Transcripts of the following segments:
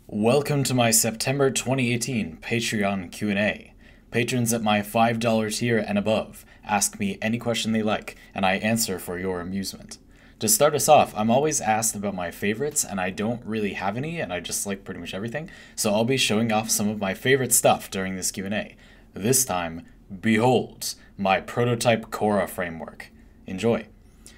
Welcome to my September 2018 Patreon Q&A. Patrons at my $5 tier and above ask me any question they like, and I answer for your amusement. To start us off, I'm always asked about my favorites, and I don't really have any, and I just like pretty much everything, so I'll be showing off some of my favorite stuff during this Q&A. This time, behold, my prototype Cora framework. Enjoy.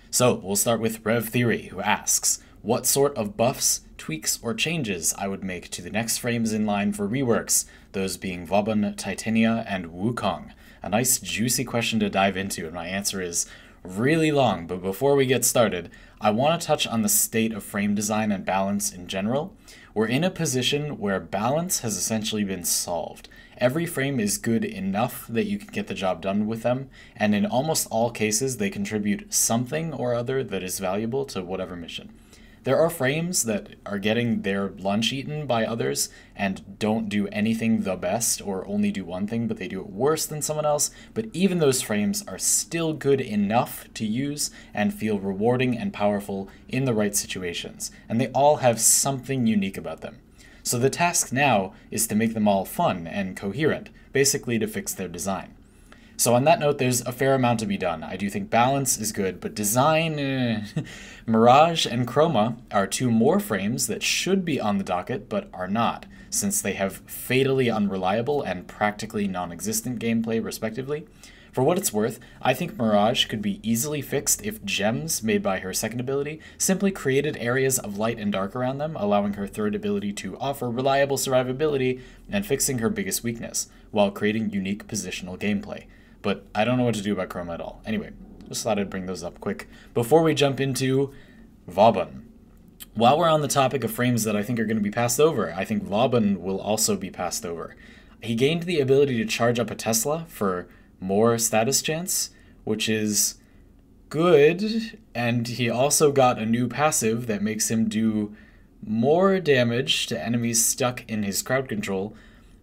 So, we'll start with Rev Theory, who asks, what sort of buffs, tweaks, or changes I would make to the next frames in line for reworks, those being Vauban, Titania, and Wukong? A nice juicy question to dive into, and my answer is really long, but before we get started, I want to touch on the state of frame design and balance in general. We're in a position where balance has essentially been solved. Every frame is good enough that you can get the job done with them, and in almost all cases they contribute something or other that is valuable to whatever mission. There are frames that are getting their lunch eaten by others and don't do anything the best or only do one thing, but they do it worse than someone else. But even those frames are still good enough to use and feel rewarding and powerful in the right situations. And they all have something unique about them. So the task now is to make them all fun and coherent, basically to fix their design. So on that note, there's a fair amount to be done. I do think balance is good, but design... Mirage and Chroma are two more frames that should be on the docket, but are not, since they have fatally unreliable and practically non-existent gameplay, respectively. For what it's worth, I think Mirage could be easily fixed if gems made by her second ability simply created areas of light and dark around them, allowing her third ability to offer reliable survivability and fixing her biggest weakness, while creating unique positional gameplay. But I don't know what to do about Chroma at all. Anyway, just thought I'd bring those up quick before we jump into Vauban. While we're on the topic of frames that I think are going to be passed over, I think Vauban will also be passed over. He gained the ability to charge up a Tesla for more status chance, which is good, and he also got a new passive that makes him do more damage to enemies stuck in his crowd control.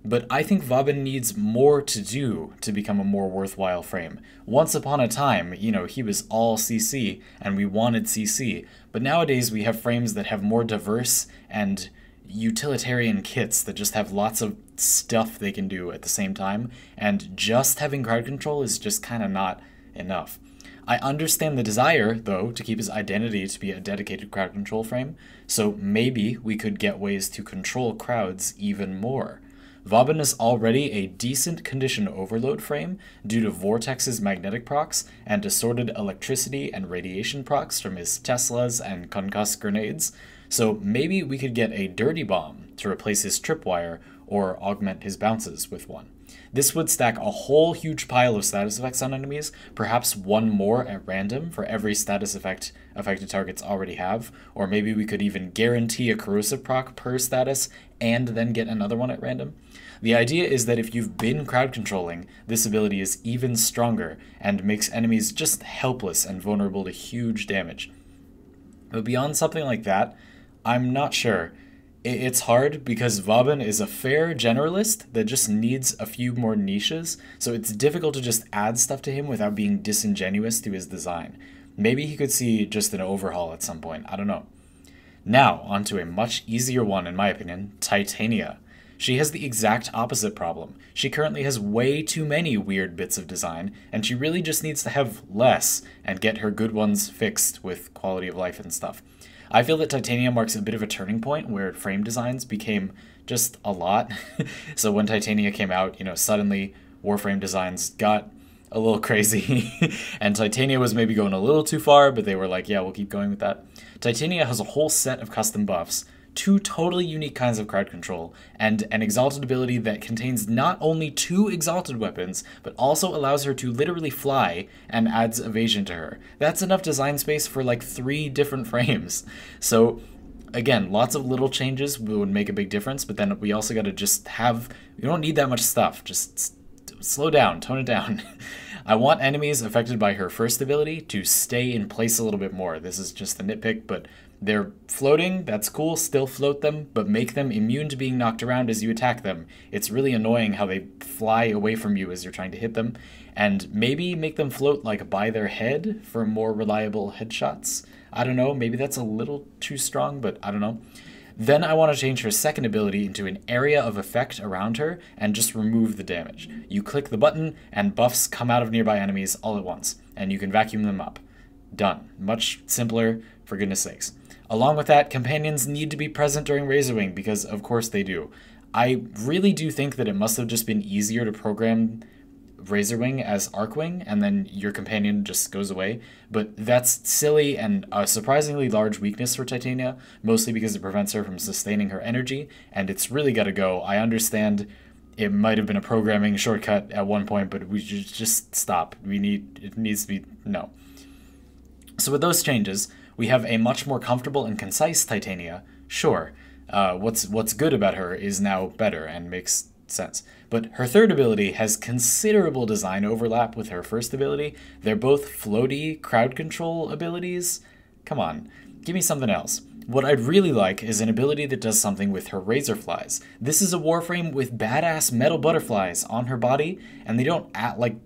But I think Vauban needs more to do to become a more worthwhile frame. Once upon a time, he was all CC, and we wanted CC, but nowadays we have frames that have more diverse and utilitarian kits that just have lots of stuff they can do at the same time, and just having crowd control is just kind of not enough. I understand the desire, though, to keep his identity to be a dedicated crowd control frame, so maybe we could get ways to control crowds even more. Vauban is already a decent condition overload frame due to Vortex's magnetic procs and distorted electricity and radiation procs from his Teslas and concuss grenades, so maybe we could get a dirty bomb to replace his tripwire or augment his bounces with one. This would stack a whole huge pile of status effects on enemies, perhaps one more at random for every status effect affected targets already have, or maybe we could even guarantee a corrosive proc per status and then get another one at random. The idea is that if you've been crowd controlling, this ability is even stronger and makes enemies just helpless and vulnerable to huge damage. But beyond something like that, I'm not sure. It's hard because Vauban is a fair generalist that just needs a few more niches, so it's difficult to just add stuff to him without being disingenuous to his design. Maybe he could see just an overhaul at some point, I don't know. Now, onto a much easier one in my opinion, Titania. She has the exact opposite problem. She currently has way too many weird bits of design, and she really just needs to have less and get her good ones fixed with quality of life and stuff. I feel that Titania marks a bit of a turning point where frame designs became just a lot. So when Titania came out, suddenly Warframe designs got a little crazy, and Titania was maybe going a little too far, but they were like, yeah, we'll keep going with that. Titania has a whole set of custom buffs, two totally unique kinds of crowd control, and an exalted ability that contains not only two exalted weapons, but also allows her to literally fly and adds evasion to her. That's enough design space for like 3 different frames. So again, lots of little changes would make a big difference, but then we also got to just we don't need that much stuff. Just slow down, tone it down. I want enemies affected by her first ability to stay in place a little bit more. This is just a nitpick, but they're floating, that's cool, still float them, but make them immune to being knocked around as you attack them. It's really annoying how they fly away from you as you're trying to hit them, and maybe make them float like by their head for more reliable headshots. I don't know, maybe that's a little too strong, but I don't know. Then I want to change her second ability into an area of effect around her and just remove the damage. You click the button and buffs come out of nearby enemies all at once, and you can vacuum them up. Done. Much simpler, for goodness sakes. Along with that, companions need to be present during Razorwing, because of course they do. I really do think that it must have just been easier to program Razorwing as Arcwing, and then your companion just goes away. But that's silly and a surprisingly large weakness for Titania, mostly because it prevents her from sustaining her energy, and it's really got to go. I understand it might have been a programming shortcut at one point, but we should just stop. It needs to be, no. So with those changes, we have a much more comfortable and concise Titania. Sure, what's good about her is now better and makes sense. But her third ability has considerable design overlap with her first ability. They're both floaty crowd control abilities. Come on, give me something else. What I'd really like is an ability that does something with her razorflies. This is a Warframe with badass metal butterflies on her body, and they don't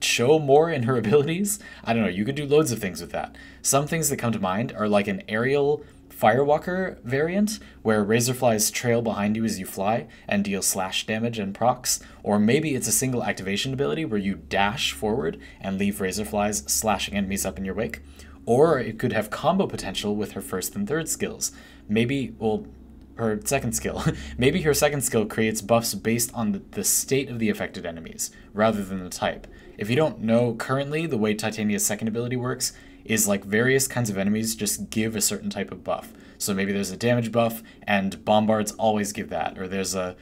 show more in her abilities. I don't know, you could do loads of things with that. Some things that come to mind are like an aerial Firewalker variant, where razorflies trail behind you as you fly and deal slash damage and procs, or maybe it's a single activation ability where you dash forward and leave razorflies slashing enemies up in your wake. Or it could have combo potential with her first and third skills. Maybe, well, her second skill. Maybe her second skill creates buffs based on the state of the affected enemies, rather than the type. If you don't know, currently the way Titania's second ability works is like various kinds of enemies just give a certain type of buff. So maybe there's a damage buff, and bombards always give that, or there's a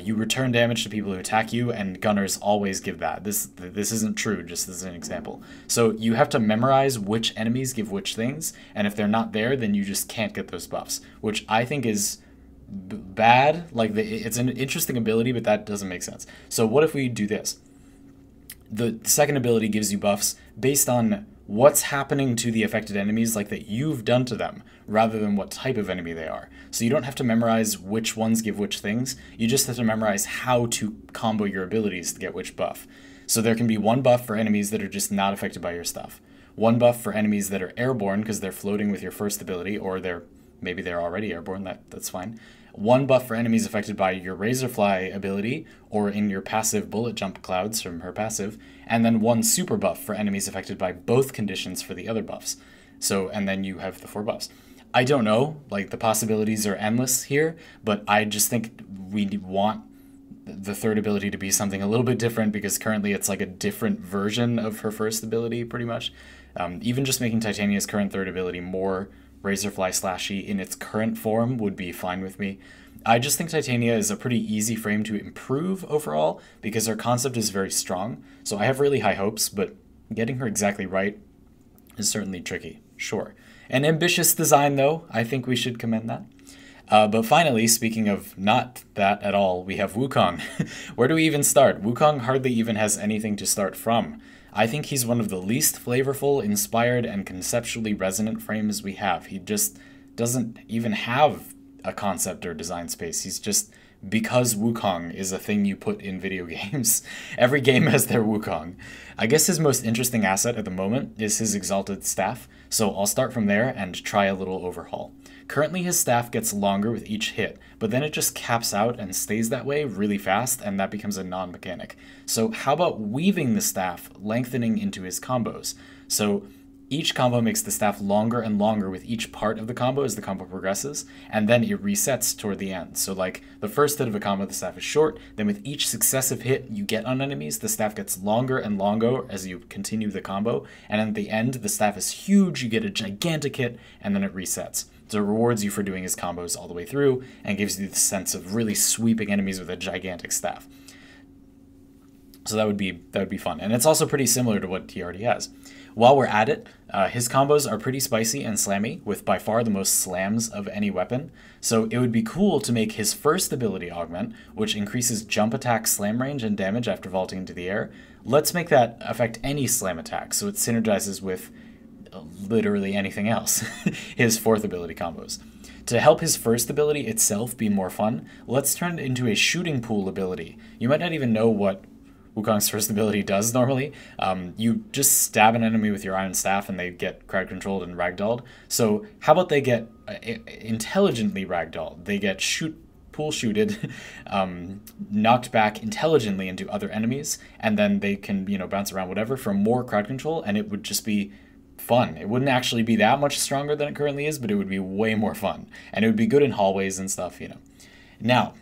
you return damage to people who attack you, and gunners always give that. This isn't true, just as an example. So you have to memorize which enemies give which things, and if they're not there, then you just can't get those buffs, which I think is bad. Like, it's an interesting ability, but that doesn't make sense. So what if we do this? The second ability gives you buffs based on what's happening to the affected enemies, like that you've done to them, rather than what type of enemy they are. So you don't have to memorize which ones give which things, you just have to memorize how to combo your abilities to get which buff. So there can be one buff for enemies that are just not affected by your stuff, one buff for enemies that are airborne because they're floating with your first ability, or maybe they're already airborne, that's fine. One buff for enemies affected by your Razorfly ability, or in your passive bullet jump clouds from her passive, and then one super buff for enemies affected by both conditions for the other buffs. So, and then you have the 4 buffs. I don't know, like, the possibilities are endless here, but I just think we want the third ability to be something a little bit different, because currently it's like a different version of her first ability, pretty much. Even just making Titania's current third ability more Razorfly slashy in its current form would be fine with me. I just think Titania is a pretty easy frame to improve overall, because her concept is very strong, so I have really high hopes, but getting her exactly right is certainly tricky, sure. An ambitious design, though. I think we should commend that. But finally, speaking of not that at all, we have Wukong. Where do we even start? Wukong hardly even has anything to start from. I think he's one of the least flavorful, inspired, and conceptually resonant frames we have. He just doesn't even have a concept or design space. He's just, because Wukong is a thing you put in video games. Every game has their Wukong. I guess his most interesting asset at the moment is his exalted staff, so I'll start from there and try a little overhaul. Currently his staff gets longer with each hit, but then it just caps out and stays that way really fast, and that becomes a non-mechanic. So how about weaving the staff, lengthening into his combos? So each combo makes the staff longer and longer with each part of the combo as the combo progresses, and then it resets toward the end. So like the first hit of a combo, the staff is short, then with each successive hit you get on enemies, the staff gets longer and longer as you continue the combo, and at the end the staff is huge, you get a gigantic hit, and then it resets. So it rewards you for doing his combos all the way through, and gives you the sense of really sweeping enemies with a gigantic staff. So that would be fun, and it's also pretty similar to what he already has. While we're at it, his combos are pretty spicy and slammy, with by far the most slams of any weapon. So it would be cool to make his first ability augment, which increases jump attack slam range and damage after vaulting into the air. Let's make that affect any slam attack, so it synergizes with literally anything else. His fourth ability combos. To help his first ability itself be more fun, let's turn it into a shooting pool ability. You might not even know what Wukong's first ability does normally. You just stab an enemy with your iron staff and they get crowd controlled and ragdolled. So how about they get intelligently ragdolled. They get pool shooted, knocked back intelligently into other enemies, and then they can, bounce around whatever for more crowd control, and it would just be fun. It wouldn't actually be that much stronger than it currently is, but it would be way more fun. And it would be good in hallways and stuff. Now,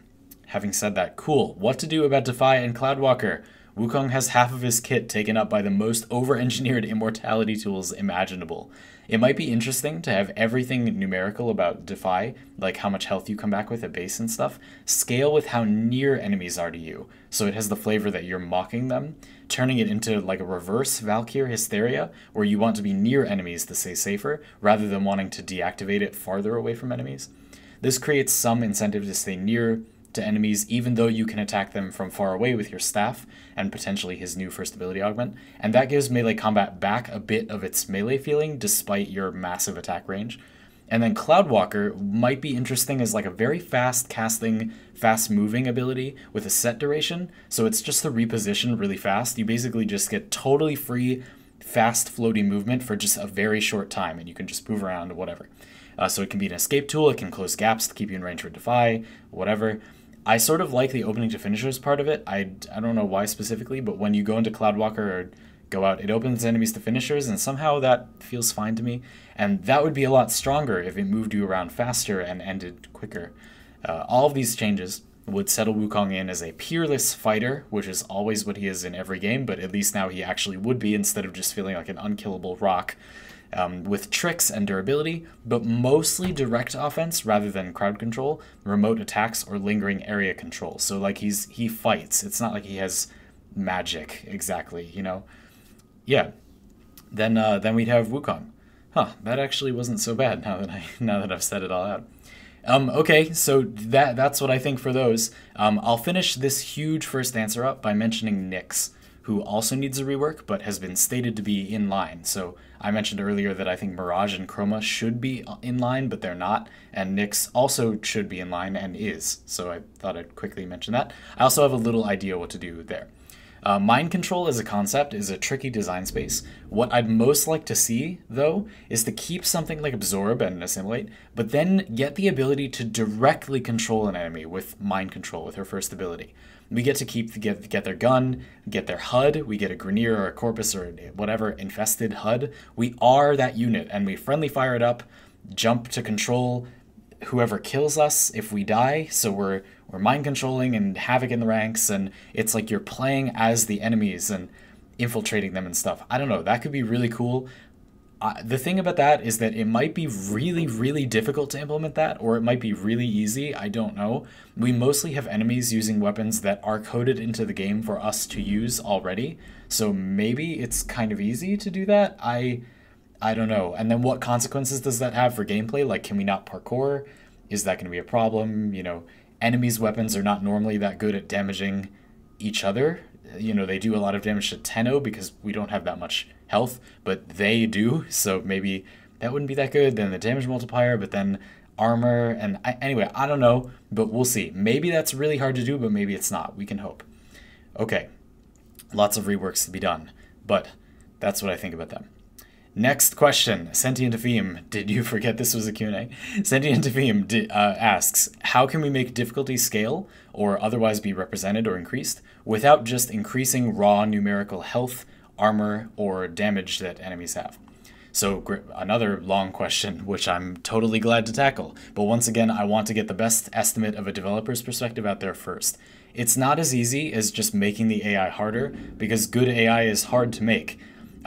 having said that, cool. What to do about Defy and Cloudwalker? Wukong has half of his kit taken up by the most over-engineered immortality tools imaginable. It might be interesting to have everything numerical about Defy, like how much health you come back with at base and stuff, scale with how near enemies are to you, so it has the flavor that you're mocking them, turning it into like a reverse Valkyr Hysteria, where you want to be near enemies to stay safer, rather than wanting to deactivate it farther away from enemies. This creates some incentive to stay near to enemies, even though you can attack them from far away with your staff and potentially his new first ability augment, and that gives melee combat back a bit of its melee feeling despite your massive attack range. And then Cloudwalker might be interesting as like a very fast casting, fast moving ability with a set duration, so it's just to reposition really fast. You basically just get totally free, fast floating movement for just a very short time, and you can just move around or whatever. So it can be an escape tool, it can close gaps to keep you in range for Defy, whatever. I sort of like the opening to finishers part of it. I don't know why specifically, but when you go into Cloudwalker or go out, it opens enemies to finishers, and somehow that feels fine to me. And that would be a lot stronger if it moved you around faster and ended quicker. All of these changes would settle Wukong in as a peerless fighter, which is always what he is in every game, but at least now he actually would be instead of just feeling like an unkillable rock. With tricks and durability, but mostly direct offense rather than crowd control, remote attacks, or lingering area control. So like he fights. It's not like he has magic exactly, Yeah. Then we'd have Wukong. That actually wasn't so bad now that I've said it all out. Okay, so that's what I think for those. I'll finish this huge first answer up by mentioning Nyx, who also needs a rework, but has been stated to be in line. So I mentioned earlier that I think Mirage and Chroma should be in line, but they're not, and Nyx also should be in line and is, so I thought I'd quickly mention that. I also have a little idea what to do there. Mind control as a concept is a tricky design space. What I'd most like to see, though, is to keep something like Absorb and Assimilate, but then get the ability to directly control an enemy with mind control with her first ability. We get to get their gun, get their HUD, we get a Grenier or a Corpus or whatever infested HUD. We are that unit, and we friendly fire it up, jump to control whoever kills us if we die, so we're mind controlling and havoc in the ranks, and it's like you're playing as the enemies and infiltrating them and stuff. I don't know, that could be really cool. The thing about that is that it might be really, really difficult to implement that, or it might be really easy, I don't know. We mostly have enemies using weapons that are coded into the game for us to use already, so maybe it's kind of easy to do that. I don't know. And then what consequences does that have for gameplay? Like, can we not parkour? Is that going to be a problem? Enemies' weapons are not normally that good at damaging each other. They do a lot of damage to Tenno because we don't have that much health, but they do, so maybe that wouldn't be that good. Then the damage multiplier, but then armor, and anyway, I don't know, but we'll see. Maybe that's really hard to do, but maybe it's not. We can hope. Okay, lots of reworks to be done, but that's what I think about them. Next question, Sentient Theme. Did you forget this was a Q&A? Sentient Theme asks, how can we make difficulty scale or otherwise be represented or increased without just increasing raw numerical health, armor, or damage that enemies have? So another long question, which I'm totally glad to tackle. But once again, I want to get the best estimate of a developer's perspective out there first. It's not as easy as just making the AI harder, because good AI is hard to make.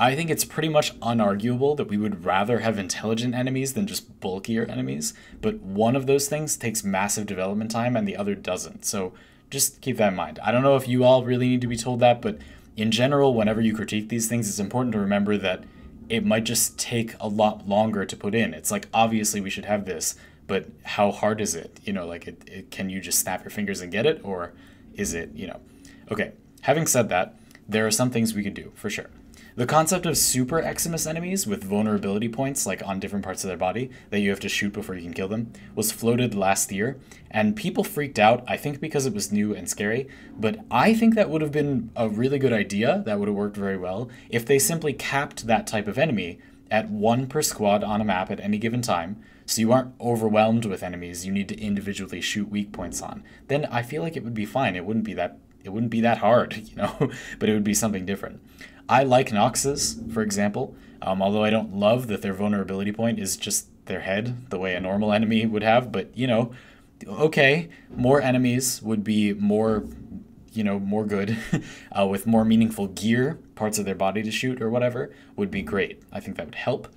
I think it's pretty much unarguable that we would rather have intelligent enemies than just bulkier enemies, but one of those things takes massive development time and the other doesn't, so just keep that in mind. I don't know if you all really need to be told that, but in general, whenever you critique these things, it's important to remember that it might just take a lot longer to put in. It's like, obviously we should have this, but how hard is it? Can you just snap your fingers and get it, or is it, Okay, having said that, there are some things we could do, for sure. The concept of super Eximus enemies with vulnerability points, like on different parts of their body, that you have to shoot before you can kill them, was floated last year, and people freaked out, I think because it was new and scary, but I think that would have been a really good idea, that would have worked very well, if they simply capped that type of enemy at 1 per squad on a map at any given time, so you aren't overwhelmed with enemies you need to individually shoot weak points on, then I feel like it would be fine. It wouldn't be that hard, you know, but it would be something different. I like Nox's, for example, although I don't love that their vulnerability point is just their head, the way a normal enemy would have, but, you know, okay, more enemies would be more, you know, more good, with more meaningful gear, parts of their body to shoot or whatever, would be great. I think that would help.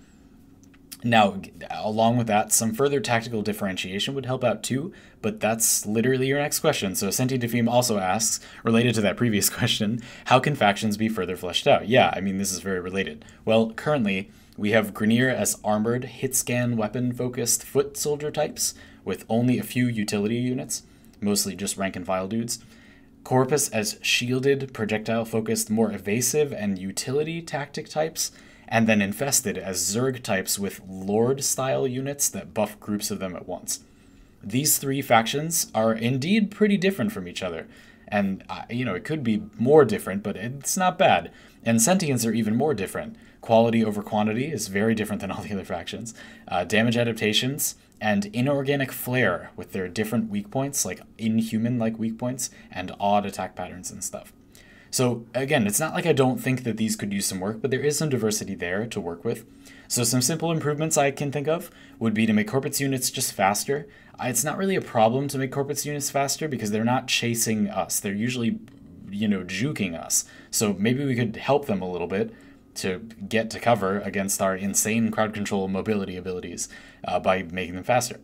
Now, along with that, some further tactical differentiation would help out too, but that's literally your next question. So Sentient Defeam also asks, related to that previous question, how can factions be further fleshed out? Yeah, I mean, this is very related. Well, currently, we have Grineer as armored, hit-scan, weapon-focused foot soldier types, with only a few utility units, mostly just rank-and-file dudes. Corpus as shielded, projectile-focused, more evasive, and utility tactic types, and then Infested as Zerg types with Lord-style units that buff groups of them at once. These three factions are indeed pretty different from each other, and, you know, it could be more different, but it's not bad. And Sentients are even more different. Quality over quantity is very different than all the other factions. Damage adaptations, and inorganic flair with their different weak points, like inhuman-like weak points, and odd attack patterns and stuff. So again, it's not like I don't think that these could use some work, but there is some diversity there to work with. So some simple improvements I can think of would be to make Corpus units just faster. It's not really a problem to make Corpus units faster because they're not chasing us. They're usually, you know, juking us. So maybe we could help them a little bit to get to cover against our insane crowd control mobility abilities by making them faster.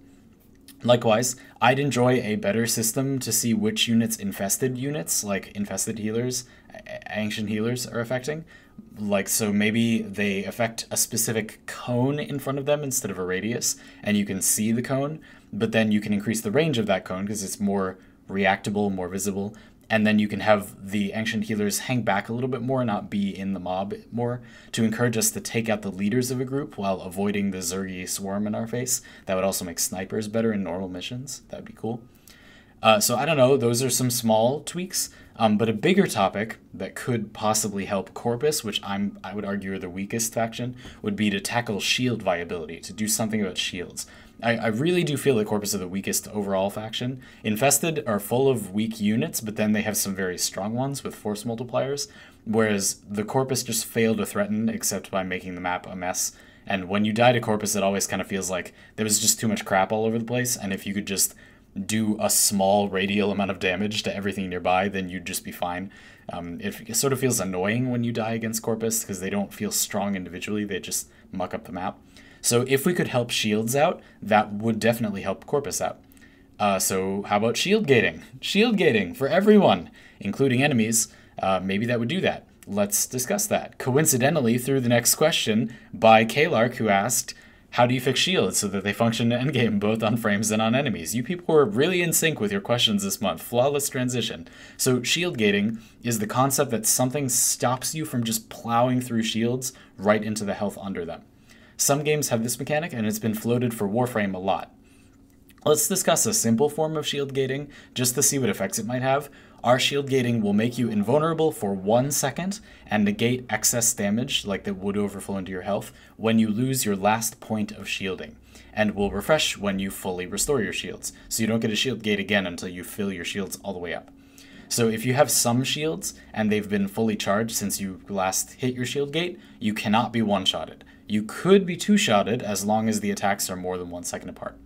Likewise, I'd enjoy a better system to see which units infested units, like infested healers, ancient healers, are affecting. Like, so maybe they affect a specific cone in front of them instead of a radius, and you can see the cone, but then you can increase the range of that cone because it's more reactable, more visible, and then you can have the ancient healers hang back a little bit more, not be in the mob more, to encourage us to take out the leaders of a group while avoiding the Zergy swarm in our face. That would also make snipers better in normal missions. That would be cool. So I don't know, those are some small tweaks, but a bigger topic that could possibly help Corpus, which I would argue are the weakest faction, would be to tackle shield viability, to do something about shields. I really do feel that Corpus are the weakest overall faction. Infested are full of weak units, but then they have some very strong ones with force multipliers, whereas the Corpus just fail to threaten except by making the map a mess. And when you die to Corpus, it always kind of feels like there was just too much crap all over the place, and if you could just do a small radial amount of damage to everything nearby, then you'd just be fine. It sort of feels annoying when you die against Corpus because they don't feel strong individually, they just muck up the map. So if we could help shields out, that would definitely help Corpus out. So how about shield gating? Shield gating for everyone, including enemies. Maybe that would do that. Let's discuss that. Coincidentally, through the next question by Kalark, who asked, how do you fix shields so that they function in endgame both on frames and on enemies? You people were really in sync with your questions this month. Flawless transition. So shield gating is the concept that something stops you from just plowing through shields right into the health under them. Some games have this mechanic, and it's been floated for Warframe a lot. Let's discuss a simple form of shield gating, just to see what effects it might have. Our shield gating will make you invulnerable for 1 second, and negate excess damage, like that would overflow into your health, when you lose your last point of shielding, and will refresh when you fully restore your shields, so you don't get a shield gate again until you fill your shields all the way up. So if you have some shields, and they've been fully charged since you last hit your shield gate, you cannot be one-shotted. You could be two-shotted as long as the attacks are more than 1 second apart.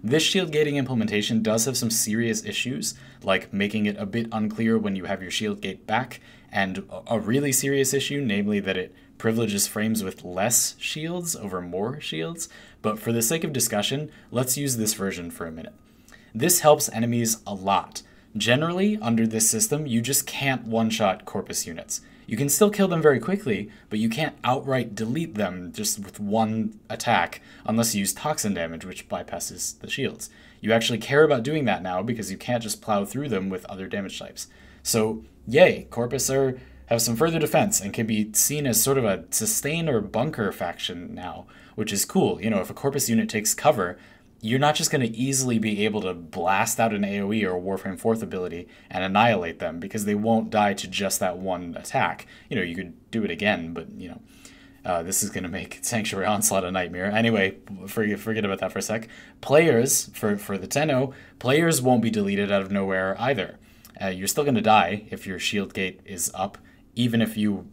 This shield gating implementation does have some serious issues, like making it a bit unclear when you have your shield gate back, and a really serious issue, namely that it privileges frames with less shields over more shields, but for the sake of discussion, let's use this version for a minute. This helps enemies a lot. Generally, under this system, you just can't one-shot Corpus units. You can still kill them very quickly, but you can't outright delete them just with one attack unless you use toxin damage, which bypasses the shields. You actually care about doing that now because you can't just plow through them with other damage types. So, yay, Corpus have some further defense and can be seen as sort of a sustain or bunker faction now, which is cool. You know, if a Corpus unit takes cover, you're not just going to easily be able to blast out an AoE or a Warframe 4th ability and annihilate them because they won't die to just that one attack. You know, you could do it again, but, you know. This is going to make Sanctuary Onslaught a nightmare. Anyway, forget about that for a sec. Players, for the Tenno, players won't be deleted out of nowhere either. You're still going to die if your shield gate is up, even if you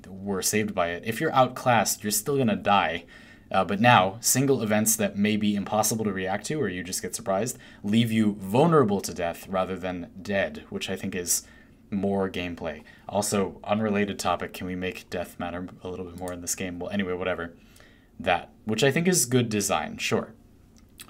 were saved by it. If you're outclassed, you're still going to die. But now, single events that may be impossible to react to, or you just get surprised, leave you vulnerable to death rather than dead, which I think is more gameplay. Also, unrelated topic, can we make death matter a little bit more in this game? Well, anyway, whatever. That, which I think is good design, sure.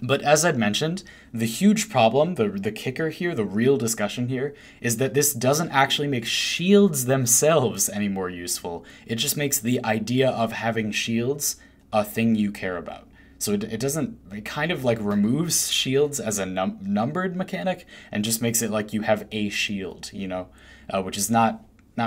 But as I'd mentioned, the huge problem, the kicker here, the real discussion here, is that this doesn't actually make shields themselves any more useful. It just makes the idea of having shields a thing you care about. So it kind of like removes shields as a numbered mechanic and just makes it like you have a shield, which is not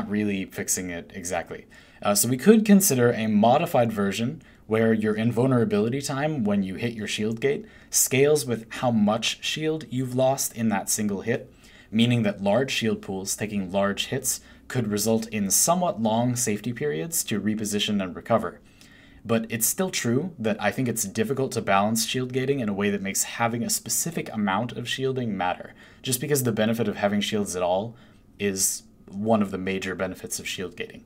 really fixing it exactly. So we could consider a modified version where your invulnerability time when you hit your shield gate scales with how much shield you've lost in that single hit, meaning that large shield pools taking large hits could result in somewhat long safety periods to reposition and recover. But it's still true that I think it's difficult to balance shield gating in a way that makes having a specific amount of shielding matter, just because the benefit of having shields at all is one of the major benefits of shield gating.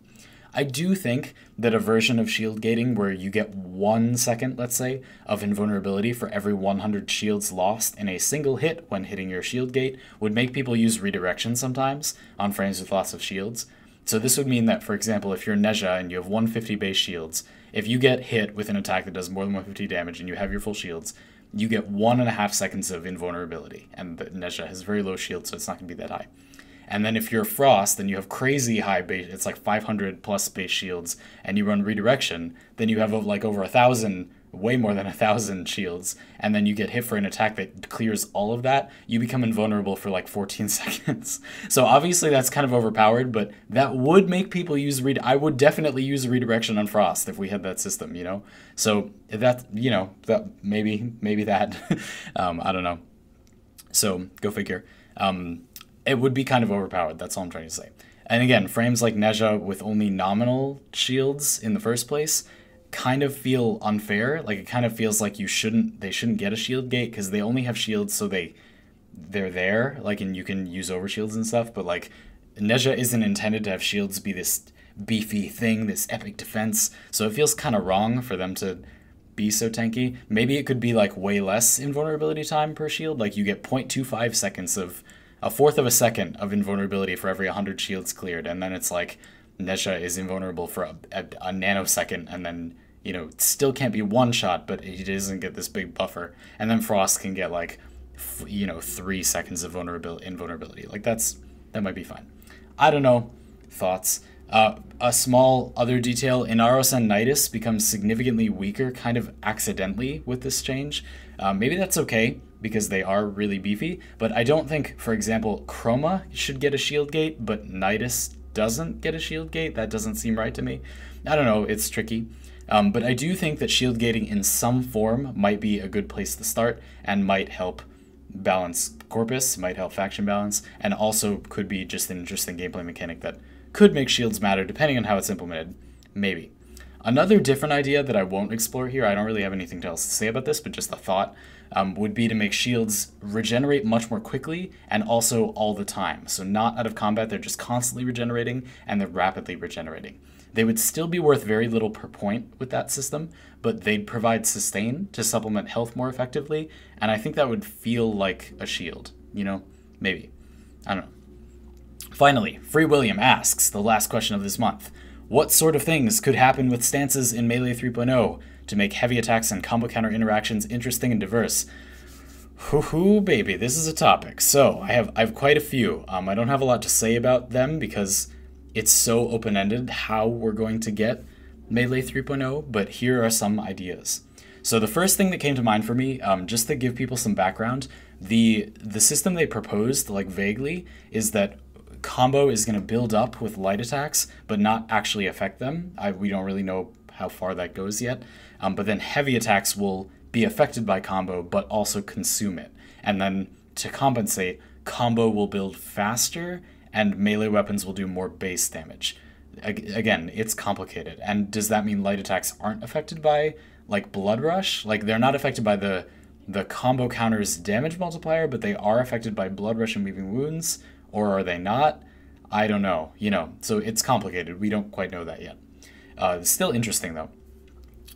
I do think that a version of shield gating where you get 1 second, let's say, of invulnerability for every 100 shields lost in a single hit when hitting your shield gate would make people use redirection sometimes on frames with lots of shields. So this would mean that, for example, if you're Nezha and you have 150 base shields, if you get hit with an attack that does more than 150 damage and you have your full shields, you get 1.5 seconds of invulnerability. And the Nezha has very low shield, so it's not going to be that high. And then if you're Frost, then you have crazy high base, it's like 500 plus base shields, and you run redirection, then you have like over 1,000, way more than 1,000 shields, and then you get hit for an attack that clears all of that, you become invulnerable for like 14 seconds. So obviously that's kind of overpowered, but that would make people use I would definitely use redirection on Frost if we had that system, So that, that maybe that, I don't know. So go figure. It would be kind of overpowered, that's all I'm trying to say. And again, frames like Nezha with only nominal shields in the first place kind of feel unfair. Like it kind of feels like they shouldn't get a shield gate because they only have shields, so they're there, like, and you can use overshields and stuff, but like Nezha isn't intended to have shields be this beefy thing, this epic defense, so it feels kind of wrong for them to be so tanky. Maybe it could be like way less invulnerability time per shield, like you get 0.25 seconds of a fourth of a second of invulnerability for every 100 shields cleared, and then it's like Nezha is invulnerable for a nanosecond, and then still can't be one shot, but he doesn't get this big buffer, and then Frost can get like 3 seconds of invulnerability. Like that might be fine. I don't know. Thoughts. A small other detail, Inaros and Nidus becomes significantly weaker kind of accidentally with this change. Maybe that's okay because they are really beefy, but I don't think, for example, Chroma should get a shield gate, but Nidus doesn't get a shield gate. That doesn't seem right to me. I don't know, it's tricky. But I do think that shield gating in some form might be a good place to start and might help balance Corpus, might help faction balance, and also could be just an interesting gameplay mechanic that could make shields matter depending on how it's implemented. Maybe. Another different idea that I won't explore here, I don't really have anything else to say about this, but just a thought, would be to make shields regenerate much more quickly and also all the time. So not out of combat, they're just constantly regenerating and they're rapidly regenerating. They would still be worth very little per point with that system, but they'd provide sustain to supplement health more effectively, and I think that would feel like a shield, Maybe. I don't know. Finally, Free William asks, the last question of this month, what sort of things could happen with stances in Melee 3.0 to make heavy attacks and combo counter interactions interesting and diverse? Hoo-hoo, baby, this is a topic. So, I have quite a few. I don't have a lot to say about them because it's so open-ended how we're going to get Melee 3.0, but here are some ideas. So the first thing that came to mind for me, just to give people some background, the system they proposed, like vaguely, is that combo is going to build up with light attacks, but not actually affect them. We don't really know how far that goes yet. But then heavy attacks will be affected by combo, but also consume it. And then to compensate, combo will build faster, and melee weapons will do more base damage. again, it's complicated. And does that mean light attacks aren't affected by like Blood Rush? Like they're not affected by the combo counter's damage multiplier, but they are affected by Blood Rush and Weaving Wounds, or are they not? I don't know, so it's complicated. We don't quite know that yet. It's still interesting though.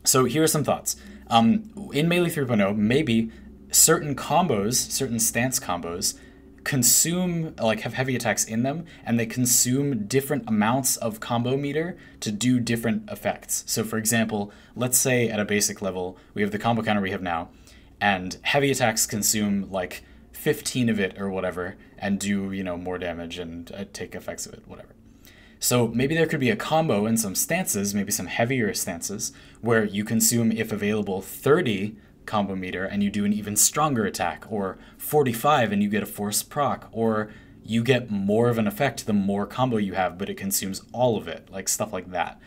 So here are some thoughts. In Melee 3.0, maybe certain combos, certain stance combos, consume, like have heavy attacks in them, and they consume different amounts of combo meter to do different effects. So for example, let's say at a basic level, we have the combo counter we have now, and heavy attacks consume like 15 of it or whatever, and do, more damage and take effects of it, whatever. So maybe there could be a combo in some stances, maybe some heavier stances, where you consume, if available, 30 combo meter and you do an even stronger attack, or 45 and you get a forced proc, or you get more of an effect the more combo you have, but it consumes all of it, like stuff like that.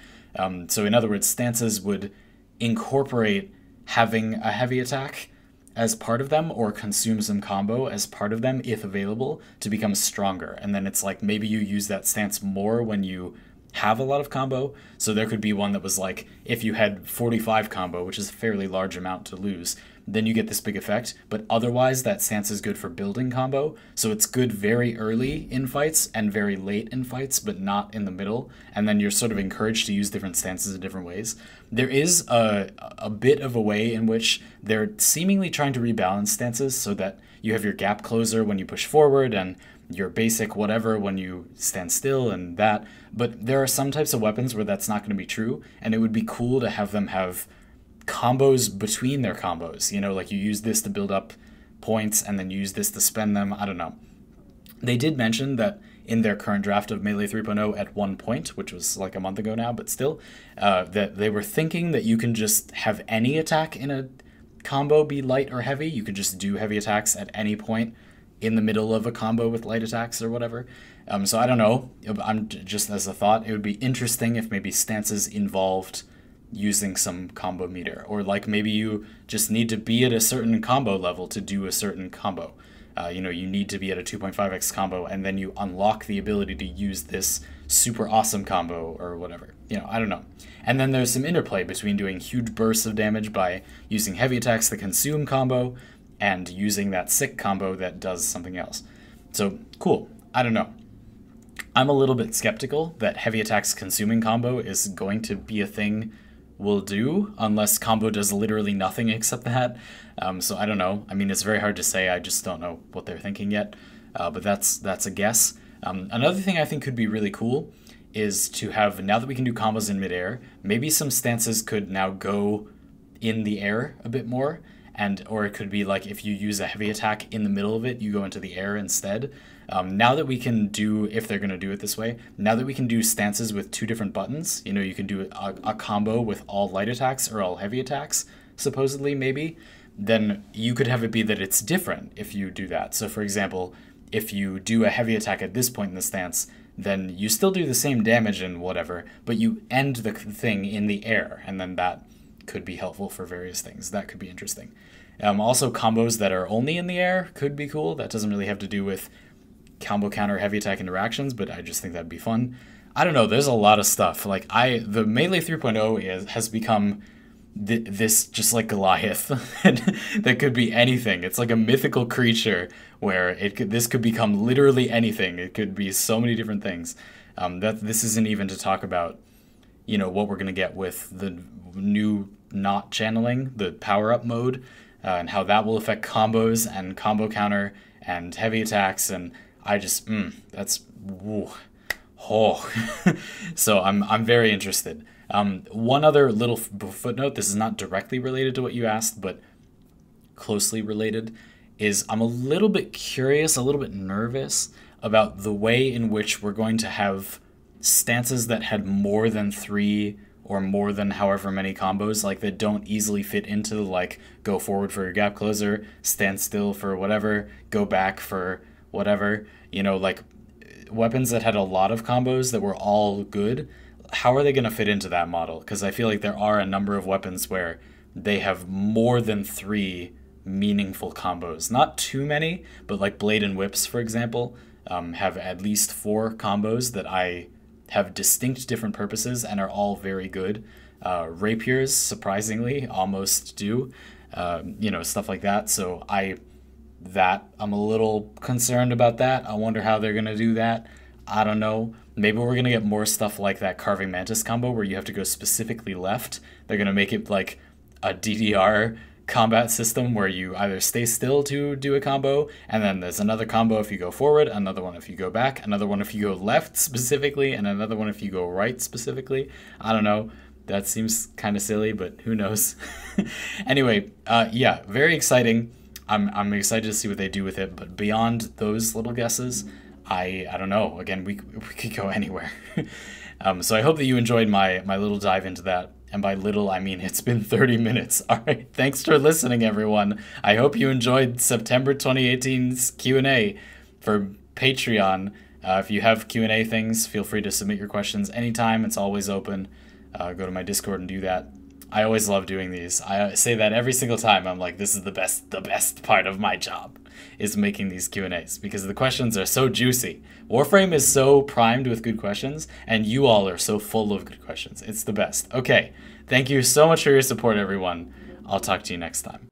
So in other words, stances would incorporate having a heavy attack as part of them, or consume some combo as part of them if available, to become stronger. And then it's like maybe you use that stance more when you have a lot of combo. So there could be one that was like, if you had 45 combo, which is a fairly large amount to lose, then you get this big effect, but otherwise that stance is good for building combo, so it's good very early in fights and very late in fights, but not in the middle, and then you're sort of encouraged to use different stances in different ways. There is a bit of a way in which they're seemingly trying to rebalance stances so that you have your gap closer when you push forward, and your basic whatever when you stand still and that, but there are some types of weapons where that's not going to be true, and it would be cool to have them have combos between their combos, like you use this to build up points and then use this to spend them. I don't know. They did mention that in their current draft of Melee 3.0 at one point, which was like a month ago now, but still, that they were thinking that you can just have any attack in a combo be light or heavy. You could just do heavy attacks at any point in the middle of a combo with light attacks or whatever. So I don't know. I'm just as a thought, it would be interesting if maybe stances involved using some combo meter, or like maybe you just need to be at a certain combo level to do a certain combo. You need to be at a 2.5x combo, and then you unlock the ability to use this super awesome combo or whatever. I don't know. And then there's some interplay between doing huge bursts of damage by using heavy attacks that consume combo and using that sick combo that does something else. So cool. I don't know. I'm a little bit skeptical that heavy attacks consuming combo is going to be a thing we'll do, unless combo does literally nothing except that. So I don't know. I mean, it's very hard to say. I just don't know what they're thinking yet. But that's a guess. Another thing I think could be really cool is to have, now that we can do combos in midair, maybe some stances could now go in the air a bit more, or it could be like if you use a heavy attack in the middle of it, you go into the air instead. Now that we can do, if they're going to do it this way, now that we can do stances with two different buttons, you can do a combo with all light attacks or all heavy attacks, supposedly, maybe, then you could have it be that it's different if you do that. So for example, if you do a heavy attack at this point in the stance, then you still do the same damage and whatever, but you end the thing in the air, and then that could be helpful for various things. That could be interesting. Also, combos that are only in the air could be cool. That doesn't really have to do with combo counter heavy attack interactions, but I just think that'd be fun. I don't know, there's a lot of stuff. Like the Melee 3.0 has become this just like Goliath that could be anything. It's like a mythical creature where this could become literally anything. It could be so many different things. This isn't even to talk about what we're gonna get with the new not channeling, the power-up mode, and how that will affect combos and combo counter and heavy attacks, and I just that's woo, oh. So I'm very interested. One other little footnote, this is not directly related to what you asked, but closely related, is I'm a little bit curious, a little bit nervous about the way in which we're going to have stances that had more than 3 or more than however many combos, like that don't easily fit into like go forward for your gap closer, stand still for whatever, go back for whatever, like weapons that had a lot of combos that were all good. How are they going to fit into that model? Because I feel like there are a number of weapons where they have more than 3 meaningful combos. Not too many, but like Blade and Whips, for example, have at least 4 combos that I have distinct different purposes and are all very good. Rapiers, surprisingly, almost do. Stuff like that. So I'm a little concerned about that. I wonder how they're gonna do that. I don't know. Maybe we're gonna get more stuff like that Carving Mantis combo where you have to go specifically left. They're gonna make it like a DDR combat system where you either stay still to do a combo, and then there's another combo if you go forward, another one if you go back, another one if you go left specifically, and another one if you go right specifically. I don't know. That seems kind of silly, but who knows? Anyway, yeah, very exciting. I'm excited to see what they do with it, but beyond those little guesses, I don't know. Again, we could go anywhere. So I hope that you enjoyed my little dive into that. And by little, I mean it's been 30 minutes. All right, thanks for listening, everyone. I hope you enjoyed September 2018's Q&A for Patreon. If you have Q&A things, feel free to submit your questions anytime. It's always open. Go to my Discord and do that. I always love doing these. I say that every single time. I'm like, this is the best part of my job is making these Q&As because the questions are so juicy. Warframe is so primed with good questions, and you all are so full of good questions. It's the best. Okay, thank you so much for your support, everyone. I'll talk to you next time.